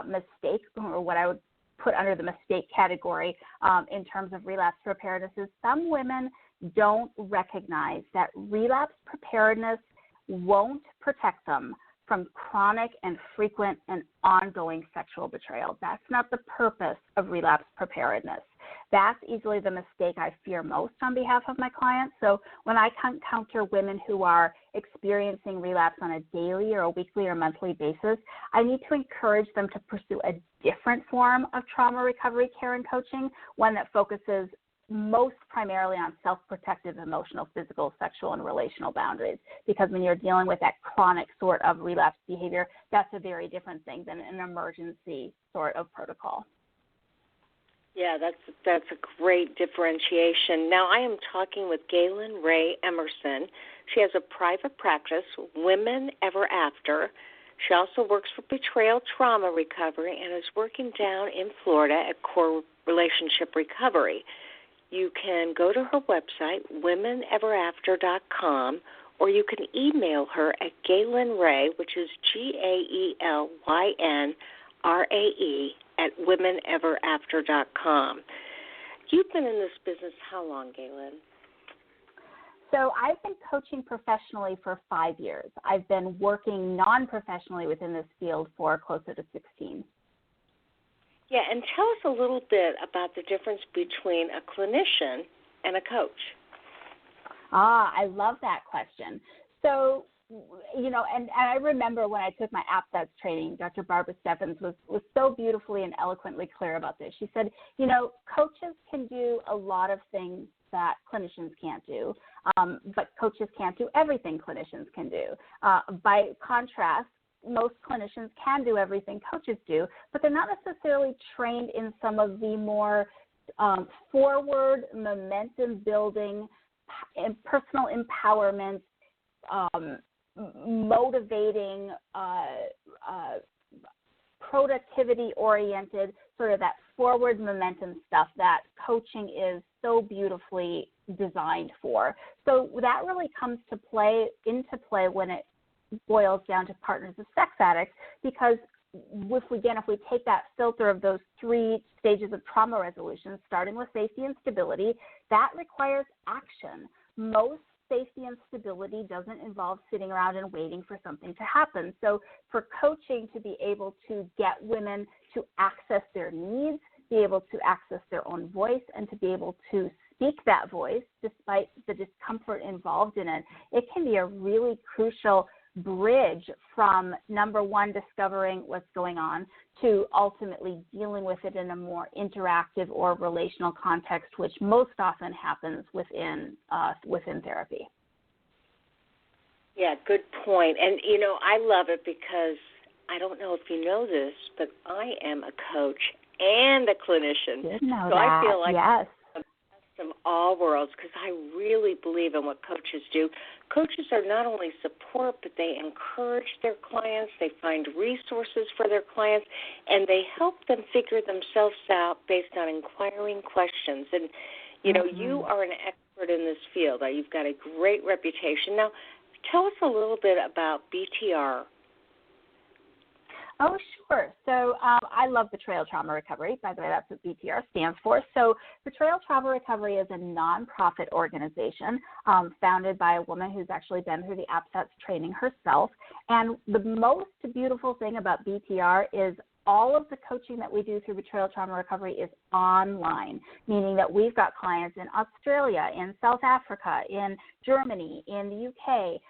mistake, or what I would put under the mistake category in terms of relapse preparedness, is some women don't recognize that relapse preparedness won't protect them from chronic and frequent and ongoing sexual betrayal. That's not the purpose of relapse preparedness. That's easily the mistake I fear most on behalf of my clients. So when I encounter women who are experiencing relapse on a daily or a weekly or monthly basis, I need to encourage them to pursue a different form of trauma recovery care and coaching, one that focuses most primarily on self-protective emotional, physical, sexual, and relational boundaries. Because when you're dealing with that chronic sort of relapse behavior, that's a very different thing than an emergency sort of protocol. Yeah, that's a great differentiation. Now, I am talking with Gaelyn Rae Emerson. She has a private practice, Women Ever After. She also works for betrayal trauma recovery and is working down in Florida at Core Relationship Recovery. You can go to her website, womeneverafter.com, or you can email her at Gaelyn Rae, which is GaelynRae at womeneverafter.com. You've been in this business how long, Gaelyn? So I've been coaching professionally for 5 years. I've been working non-professionally within this field for closer to 16. Yeah, and tell us a little bit about the difference between a clinician and a coach. I love that question. So, and I remember when I took my APSATS training, Dr. Barbara Steffens was so beautifully and eloquently clear about this. She said, coaches can do a lot of things that clinicians can't do, but coaches can't do everything clinicians can do. By contrast, most clinicians can do everything coaches do, but they're not necessarily trained in some of the more forward, momentum-building, and personal empowerment, motivating, productivity-oriented, sort of that forward momentum stuff that coaching is so beautifully designed for. So that really comes into play when it boils down to partners of sex addicts, because if we take that filter of those 3 stages of trauma resolution, starting with safety and stability, that requires action. Most safety and stability doesn't involve sitting around and waiting for something to happen. So for coaching to be able to get women to access their needs, be able to access their own voice, and to be able to speak that voice despite the discomfort involved in it, it can be a really crucial bridge from, number one, discovering what's going on, to ultimately dealing with it in a more interactive or relational context, which most often happens within therapy. Yeah, good point. And, I love it because I don't know if you know this, but I am a coach and a clinician. Didn't know so that. I feel like yes. Of all worlds, because I really believe in what coaches do. Coaches are not only support, but they encourage their clients, they find resources for their clients, and they help them figure themselves out based on inquiring questions. And, you are an expert in this field. You've got a great reputation. Now, tell us a little bit about BTR. Oh, sure. So I love Betrayal Trauma Recovery. By the way, that's what BTR stands for. So Betrayal Trauma Recovery is a nonprofit organization founded by a woman who's actually been through the APSATS training herself. And the most beautiful thing about BTR is all of the coaching that we do through Betrayal Trauma Recovery is online, meaning that we've got clients in Australia, in South Africa, in Germany, in the UK,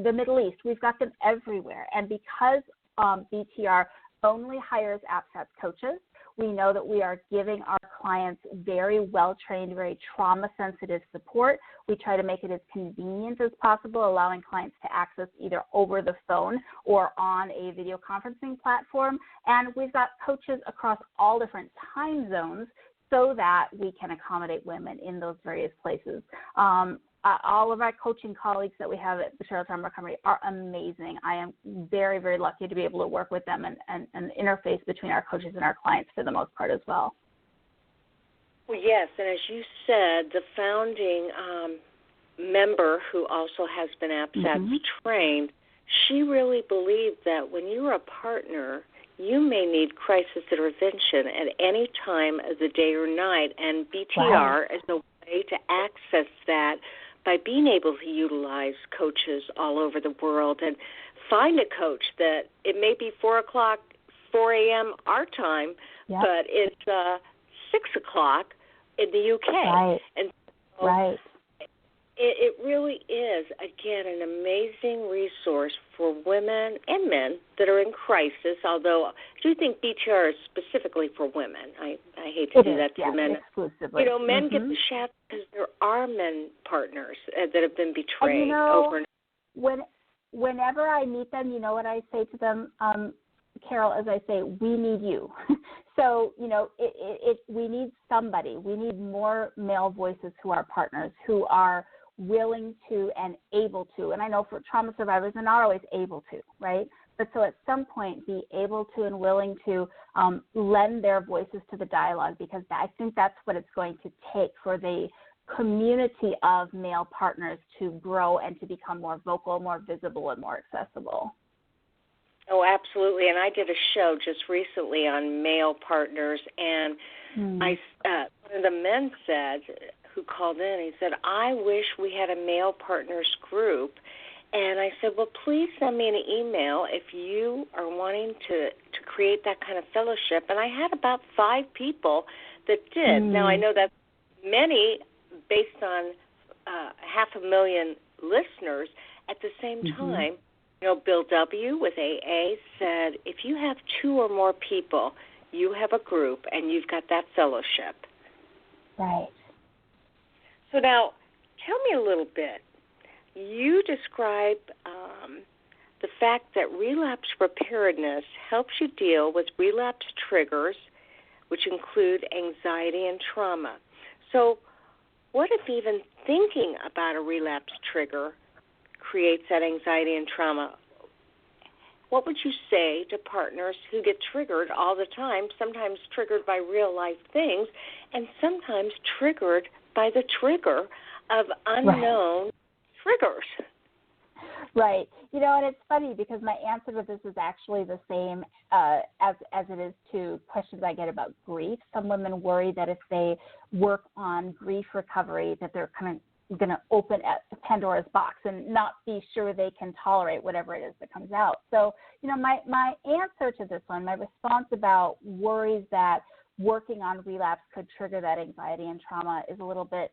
the Middle East. We've got them everywhere. And because BTR only hires APSATS coaches, we know that we are giving our clients very well-trained, very trauma-sensitive support. We try to make it as convenient as possible, allowing clients to access either over the phone or on a video conferencing platform. And we've got coaches across all different time zones so that we can accommodate women in those various places. All of our coaching colleagues that we have at Betrayal Trauma Recovery are amazing. I am very, very lucky to be able to work with them and interface between our coaches and our clients for the most part as well. Well, yes, and as you said, the founding member who also has been APSATS trained, she really believed that when you're a partner, you may need crisis intervention at any time of the day or night, and BTR is a way to access that by being able to utilize coaches all over the world and find a coach that it may be 4 a.m. our time, but it's 6 o'clock in the UK. Right. And so it really is, again, an amazing resource for women and men that are in crisis, although I do think BTR is specifically for women. I hate to do that to men. Exclusively. You know, men get the shaft because there are men partners that have been betrayed over and over. Whenever I meet them, you know what I say to them, Carol, as I say, we need you. So, you know, we need somebody. We need more male voices who are partners, who are willing to and able to. And I know for trauma survivors, they're not always able to, right? But so at some point be able to and willing to lend their voices to the dialogue, because I think that's what it's going to take for the community of male partners to grow and to become more vocal, more visible, and more accessible. Oh, absolutely. And I did a show just recently on male partners, and one of the men said, who called in, he said, I wish we had a male partners group. And I said, well, please send me an email if you are wanting to create that kind of fellowship. And I had about 5 people that did. Now, I know that many, based on 500,000 listeners, at the same time, you know, Bill W. with AA said, if you have 2 or more people, you have a group and you've got that fellowship. Right. So now, tell me a little bit. You describe the fact that relapse preparedness helps you deal with relapse triggers, which include anxiety and trauma. So what if even thinking about a relapse trigger creates that anxiety and trauma? What would you say to partners who get triggered all the time, sometimes triggered by real-life things, and sometimes triggered by the trigger of unknown triggers? Right. You know, and it's funny because my answer to this is actually the same as it is to questions I get about grief. Some women worry that if they work on grief recovery, that they're kind of going to open Pandora's box and not be sure they can tolerate whatever it is that comes out. So, you know, my answer to this one, my response about worries that working on relapse could trigger that anxiety and trauma is a little bit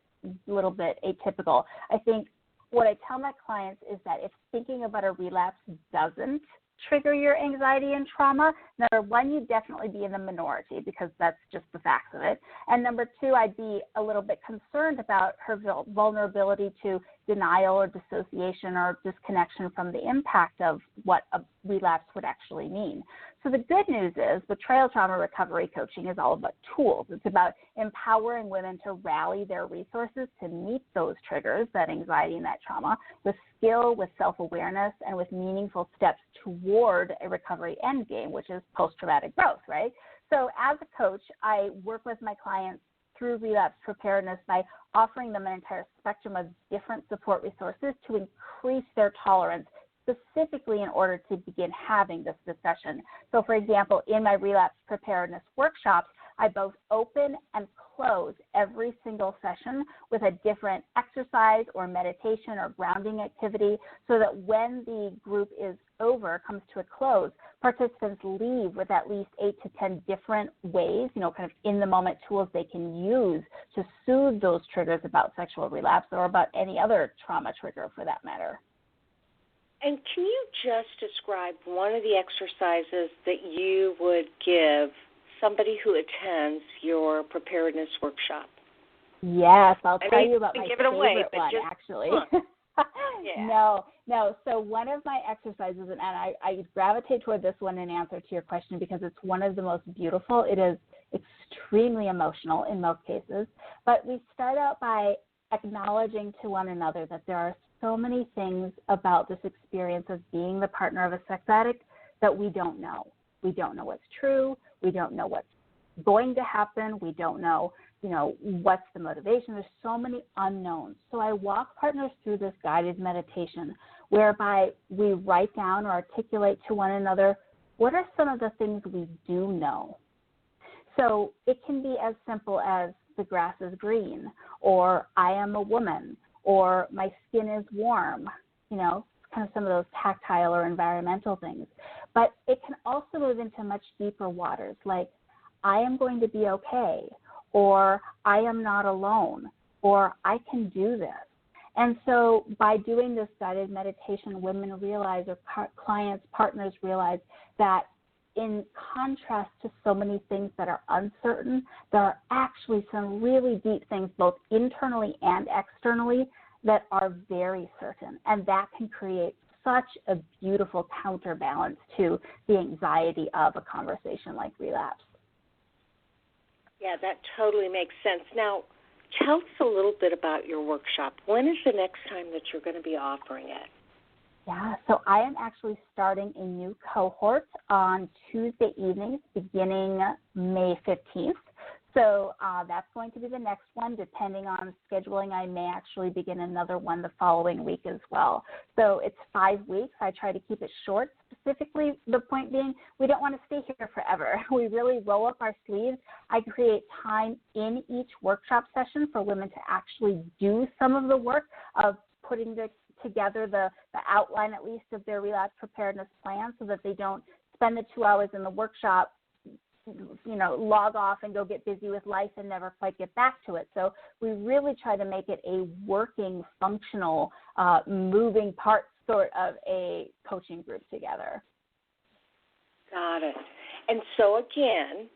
atypical. I think what I tell my clients is that if thinking about a relapse doesn't trigger your anxiety and trauma, number one, you'd definitely be in the minority because that's just the facts of it. And number two, I'd be a little bit concerned about her vulnerability to denial or dissociation or disconnection from the impact of what a relapse would actually mean. So the good news is Betrayal Trauma Recovery Coaching is all about tools. It's about empowering women to rally their resources to meet those triggers, that anxiety and that trauma, with skill, with self-awareness, and with meaningful steps toward a recovery end game, which is post-traumatic growth, right? So as a coach, I work with my clients through relapse preparedness by offering them an entire spectrum of different support resources to increase their tolerance specifically in order to begin having this discussion. So, for example, in my relapse preparedness workshops, I both open and close every single session with a different exercise or meditation or grounding activity so that when the group is over, comes to a close, participants leave with at least 8 to 10 different ways, kind of in-the-moment tools they can use to soothe those triggers about sexual relapse or about any other trauma trigger for that matter. And can you just describe one of the exercises that you would give somebody who attends your preparedness workshap? Yes, I'll tell you about my favorite one, actually. Yeah. No. So one of my exercises, and I gravitate toward this one in answer to your question because it's one of the most beautiful. It is extremely emotional in most cases. But we start out by acknowledging to one another that there are so many things about this experience of being the partner of a sex addict that we don't know. We don't know what's true. We don't know what's going to happen. We don't know, what's the motivation. There's so many unknowns. So I walk partners through this guided meditation whereby we write down or articulate to one another what are some of the things we do know. So it can be as simple as the grass is green, or I am a woman, or my skin is warm, kind of some of those tactile or environmental things. But it can also move into much deeper waters, like I am going to be okay, or I am not alone, or I can do this. And so by doing this guided meditation, women realize, or clients, partners realize that in contrast to so many things that are uncertain, there are actually some really deep things, both internally and externally, that are very certain. And that can create such a beautiful counterbalance to the anxiety of a conversation like relapse. Yeah, that totally makes sense. Now, tell us a little bit about your workshop. When is the next time that you're going to be offering it? Yeah, so I am actually starting a new cohort on Tuesday evenings beginning May 15th. So that's going to be the next one. Depending on scheduling, I may actually begin another one the following week as well. So it's 5 weeks. I try to keep it short. Specifically, the point being, we don't want to stay here forever. We really roll up our sleeves. I create time in each workshop session for women to actually do some of the work of putting together the outline, at least, of their relapse preparedness plan so that they don't spend the 2 hours in the workshop, log off and go get busy with life and never quite get back to it. So we really try to make it a working, functional, moving part sort of a coaching group together. Got it. And so again,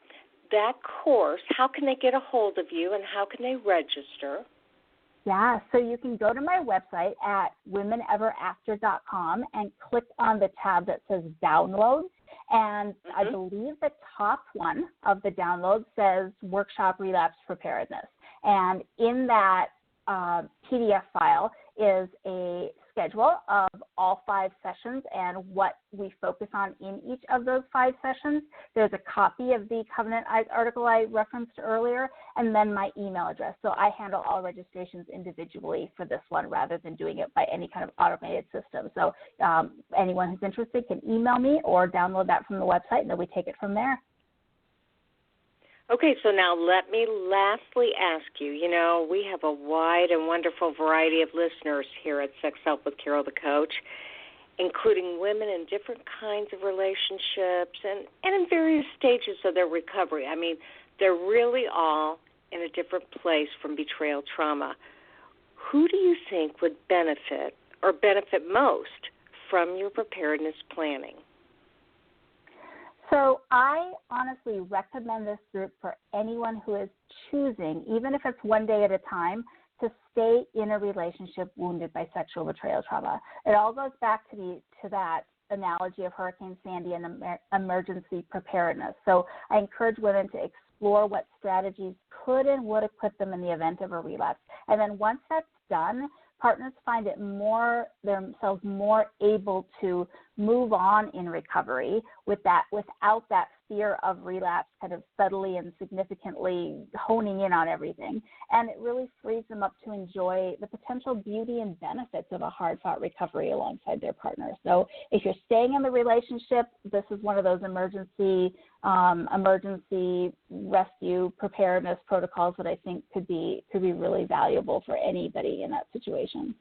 that course, how can they get a hold of you and how can they register? Yeah, so you can go to my website at womeneverafter.com and click on the tab that says downloads. And I believe the top one of the downloads says Workshop Relapse Preparedness. And in that PDF file is a schedule of all 5 sessions and what we focus on in each of those 5 sessions. There's a copy of the Covenant article I referenced earlier, and then my email address. So I handle all registrations individually for this one rather than doing it by any kind of automated system. So anyone who's interested can email me or download that from the website, and then we take it from there. Okay, so now let me lastly ask you, we have a wide and wonderful variety of listeners here at Sex Help with Carol the Coach, including women in different kinds of relationships and in various stages of their recovery. I mean, they're really all in a different place from betrayal trauma. Who do you think would benefit or benefit most from your preparedness planning? So I honestly recommend this group for anyone who is choosing, even if it's one day at a time, to stay in a relationship wounded by sexual betrayal trauma. It all goes back to that analogy of Hurricane Sandy and emergency preparedness. So I encourage women to explore what strategies could and would equip them in the event of a relapse. And then once that's done, partners find themselves more able to move on in recovery without that fear of relapse kind of subtly and significantly honing in on everything. And it really frees them up to enjoy the potential beauty and benefits of a hard-fought recovery alongside their partner. So if you're staying in the relationship, this is one of those emergency rescue preparedness protocols that I think could be really valuable for anybody in that situation.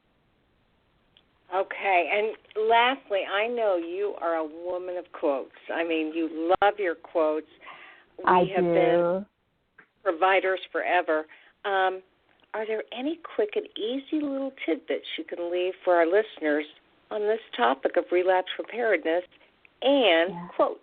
Okay, and lastly, I know you are a woman of quotes. I mean, you love your quotes. We have been providers forever. Are there any quick and easy little tidbits you can leave for our listeners on this topic of relapse preparedness and quotes?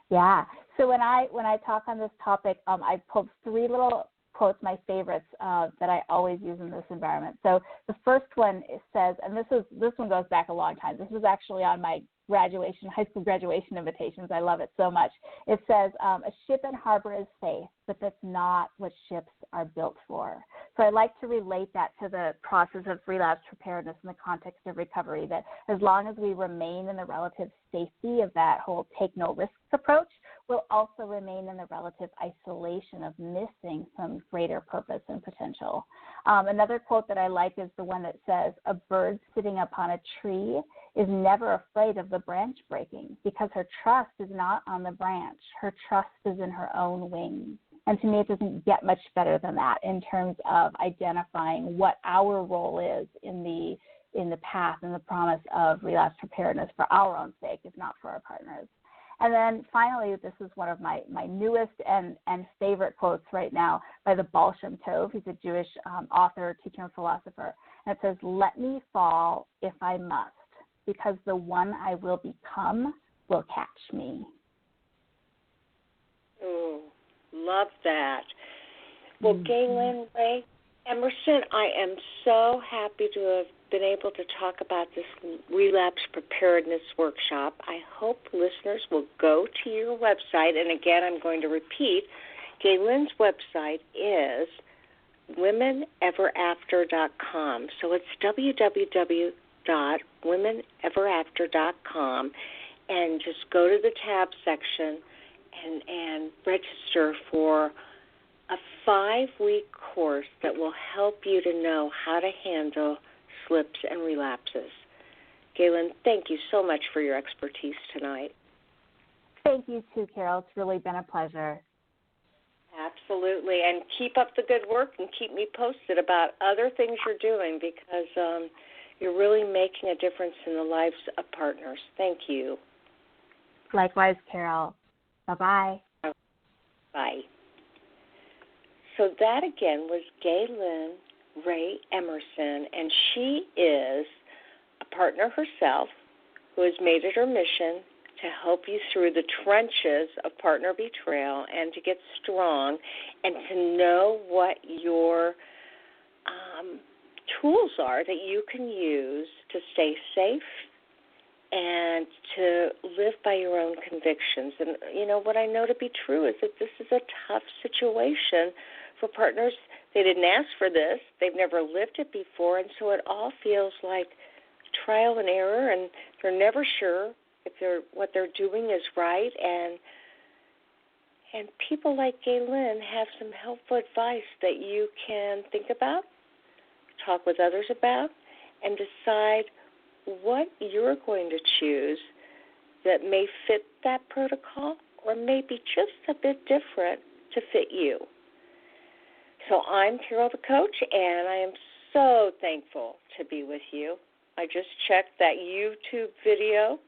Yeah. So when I talk on this topic, I pulled 3 little quotes, my favorites, that I always use in this environment. So the first one says, and this one goes back a long time. This was actually on my high school graduation invitations. I love it so much. It says, a ship in harbor is safe, but that's not what ships are built for. So I like to relate that to the process of relapse preparedness in the context of recovery, that as long as we remain in the relative safety of that whole take no risks approach, we'll also remain in the relative isolation of missing some greater purpose and potential. Another quote that I like is the one that says, a bird sitting upon a tree is never afraid of the branch breaking because her trust is not on the branch. Her trust is in her own wings. And to me, it doesn't get much better than that in terms of identifying what our role is in the path and the promise of relapse preparedness for our own sake, if not for our partners. And then finally, this is one of my newest and favorite quotes right now by the Baal Shem Tov. He's a Jewish author, teacher, and philosopher. And it says, let me fall if I must, because the one I will become will catch me. Oh, love that. Well, Gaelyn Rae Emerson, I am so happy to have been able to talk about this Relapse Preparedness Workshop. I hope listeners will go to your website. And again, I'm going to repeat, Gaelyn's website is womeneverafter.com. So it's www.womeneverafter.com, and just go to the tab section and register for a 5-week course that will help you to know how to handle slips and relapses. Gaelyn, thank you so much for your expertise tonight. Thank you too, Carol. It's really been a pleasure. Absolutely. And keep up the good work and keep me posted about other things you're doing, because you're really making a difference in the lives of partners. Thank you. Likewise, Carol. Bye-bye. Bye. So that again was Gaelyn Rae Emerson, and she is a partner herself who has made it her mission to help you through the trenches of partner betrayal and to get strong and to know what your tools are that you can use to stay safe and to live by your own convictions. And, you know, what I know to be true is that this is a tough situation for partners. They didn't ask for this. They've never lived it before, and so it all feels like trial and error, and they're never sure if what they're doing is right. And people like Gaelyn have some helpful advice that you can think about, talk with others about, and decide what you're going to choose that may fit that protocol or may be just a bit different to fit you. So I'm Carol the Coach, and I am so thankful to be with you. I just checked that YouTube video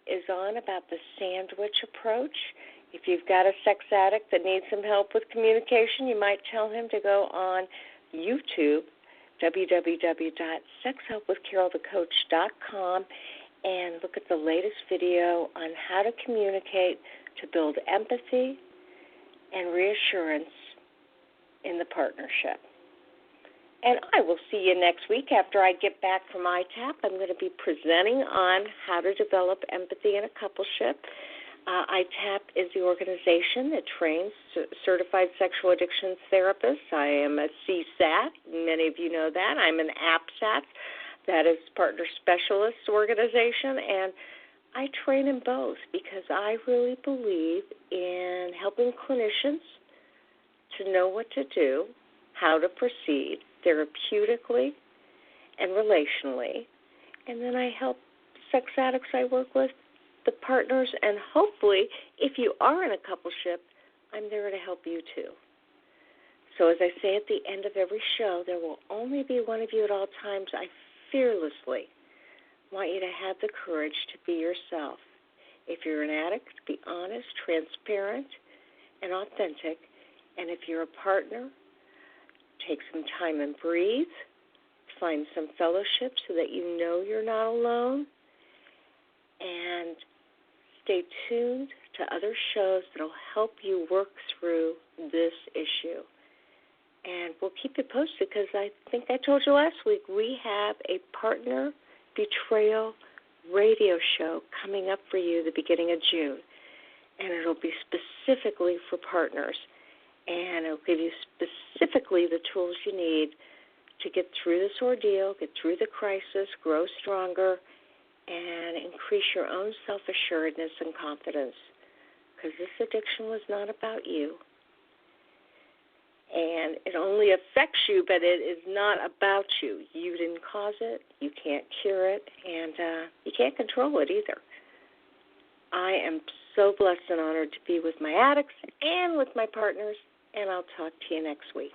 is on about the sandwich approach. If you've got a sex addict that needs some help with communication, you might tell him to go on YouTube, www.sexhelpwithcarolthecoach.com, and look at the latest video on how to communicate to build empathy and reassurance in the partnership. And I will see you next week after I get back from ITAP. I'm going to be presenting on how to develop empathy in a coupleship. ITAP is the organization that trains certified sexual addictions therapists. I am a CSAT. Many of you know that. I'm an APSAT. That is Partner Specialists Organization, and I train in both because I really believe in helping clinicians to know what to do, how to proceed therapeutically and relationally, and then I help sex addicts I work with, the partners, and hopefully, if you are in a coupleship, I'm there to help you too. So as I say at the end of every show, there will only be one of you at all times. I fearlessly want you to have the courage to be yourself. If you're an addict, be honest, transparent, and authentic. And if you're a partner, take some time and breathe. Find some fellowship so that you know you're not alone. And stay tuned to other shows that will help you work through this issue. And we'll keep you posted because I think I told you last week we have a partner betrayal radio show coming up for you the beginning of June. And it'll be specifically for partners. And it'll give you specifically the tools you need to get through this ordeal, get through the crisis, grow stronger, and increase your own self-assuredness and confidence. Because this addiction was not about you. And it only affects you, but it is not about you. You didn't cause it, you can't cure it, and you can't control it either. I am so blessed and honored to be with my addicts and with my partners, and I'll talk to you next week.